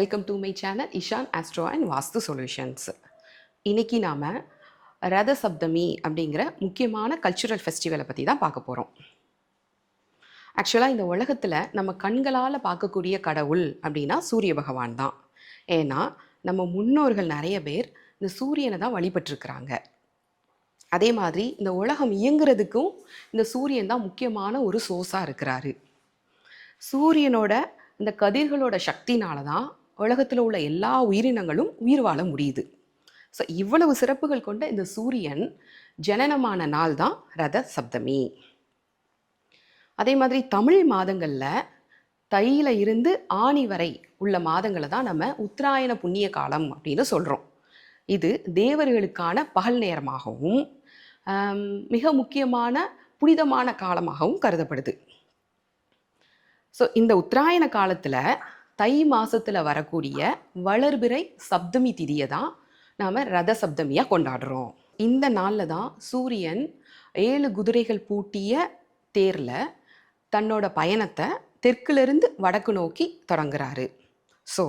Welcome to my channel Ishaan astro and Vastu solutions. இன்றைக்கி நாம் ரத சப்தமி அப்படிங்கிற முக்கியமான கல்ச்சுரல் ஃபெஸ்டிவலை பற்றி தான் பார்க்க போகிறோம். ஆக்சுவலாக இந்த உலகத்தில் நம்ம கண்களால் பார்க்கக்கூடிய கடவுள் அப்படின்னா சூரிய பகவான் தான். ஏன்னா நம்ம முன்னோர்கள் நிறைய பேர் இந்த சூரியனை தான் வழிபட்டிருக்கிறாங்க. அதே மாதிரி இந்த உலகம் இயங்குறதுக்கும் இந்த சூரியன் தான் முக்கியமான ஒரு சோர்ஸாக இருக்கிறாரு. சூரியனோட இந்த கதிர்களோட சக்தினால தான் உலகத்தில் உள்ள எல்லா உயிரினங்களும் உயிர் வாழ முடியுது. ஸோ இவ்வளவு சிறப்புகள் கொண்ட இந்த சூரியன் ஜனனமான நாள் தான் ரத சப்தமி. அதே மாதிரி தமிழ் மாதங்களில் தையில இருந்து ஆனி வரை உள்ள மாதங்களை தான் நம்ம உத்தராயண புண்ணிய காலம் அப்படின்னு சொல்கிறோம். இது தேவர்களுக்கான பகல் நேரமாகவும் மிக முக்கியமான புனிதமான காலமாகவும் கருதப்படுது. ஸோ இந்த உத்தராயண காலத்தில் தை மாதத்தில் வரக்கூடிய வளர்பிறை சப்தமி திதியை தான் நாம் ரத சப்தமியாக கொண்டாடுறோம். இந்த நாளில் தான் சூரியன் 7 குதிரைகள் பூட்டிய தேரில் தன்னோட பயணத்தை தெற்குலேருந்து வடக்கு நோக்கி தொடங்குறாரு. ஸோ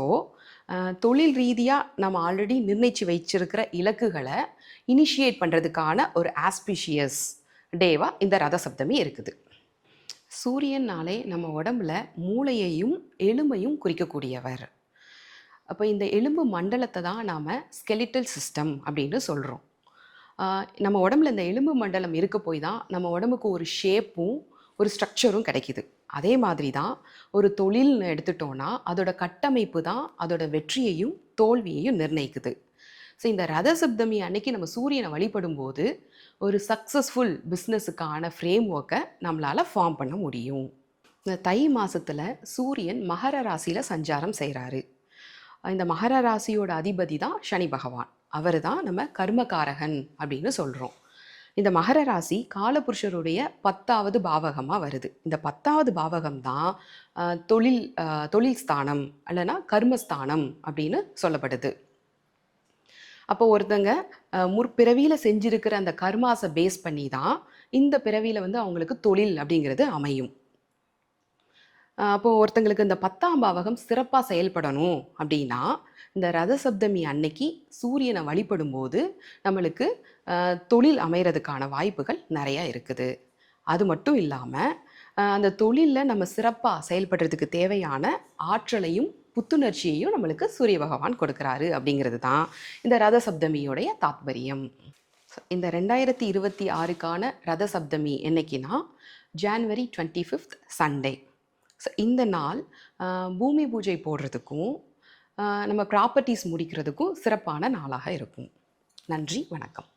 தொழில் ரீதியாக நம்ம ஆல்ரெடி நிர்ணயித்து வச்சிருக்கிற இலக்குகளை இனிஷியேட் பண்ணுறதுக்கான ஒரு ஆஸ்பிஷியஸ் டேவாக இந்த ரத சப்தமி இருக்குது. சூரியனாலே நம்ம உடம்புல மூளையையும் எலும்பையும் குறிக்கக்கூடியவர். அப்போ இந்த எலும்பு மண்டலத்தை தான் நாம் ஸ்கெலிட்டல் சிஸ்டம் அப்படின்னு சொல்கிறோம். நம்ம உடம்புல இந்த எலும்பு மண்டலம் இருக்க போய் தான் நம்ம உடம்புக்கு ஒரு ஷேப்பும் ஒரு ஸ்ட்ரக்சரும் கிடைக்கிது. அதே மாதிரி தான் ஒரு தொழில்னு எடுத்துட்டோன்னா அதோட கட்டமைப்பு தான் அதோட வெற்றியையும் தோல்வியையும் நிர்ணயிக்குது. ஸோ இந்த ரத சப்தமி அன்னைக்கு நம்ம சூரியனை வழிபடும் போது ஒரு சக்ஸஸ்ஃபுல் பிஸ்னஸுக்கான ஃப்ரேம் ஒர்க்கை நம்மளால் ஃபார்ம் பண்ண முடியும். இந்த தை மாதத்தில் சூரியன் மகர ராசியில் சஞ்சாரம் செய்கிறாரு. இந்த மகர ராசியோட அதிபதி தான் சனி பகவான். அவர் தான் நம்ம கர்மகாரகன் அப்படின்னு சொல்கிறோம். இந்த மகர ராசி காலபுருஷருடைய 10வது பாவகமாக வருது. இந்த 10வது பாவகம் தான் தொழில் ஸ்தானம் இல்லைன்னா கர்மஸ்தானம் அப்படின்னு சொல்லப்படுது. அப்போ ஒருத்தங்க முற்பிறவியில் செஞ்சிருக்கிற அந்த கர்மாஸை பேஸ் பண்ணி தான் இந்த பிறவியில் அவங்களுக்கு தொழில் அப்படிங்கிறது அமையும். அப்போது ஒருத்தங்களுக்கு இந்த 10ஆம் பாவகம் சிறப்பாக செயல்படணும் அப்படின்னா இந்த ரத சப்தமி அன்னைக்கு சூரியனை வழிபடும் போது நம்மளுக்கு தொழில் அமைகிறதுக்கான வாய்ப்புகள் நிறையா இருக்குது. அது மட்டும் இல்லாமல் அந்த தொழிலில் நம்ம சிறப்பாக செயல்படுறதுக்கு தேவையான ஆற்றலையும் புத்துணர்ச்சியையும் நம்மளுக்கு சூரிய பகவான் கொடுக்குறாரு அப்படிங்கிறது தான் இந்த ரத சப்தமியோடைய தாத்பரியம். இந்த 2026க்கான Ratha Saptami என்னைக்குன்னா January 25 Sunday. So இந்த நாள் பூமி பூஜை போடுறதுக்கும் நம்ம ப்ராப்பர்ட்டிஸ் முடிக்கிறதுக்கும் சிறப்பான நாளாக இருக்கும். நன்றி, வணக்கம்.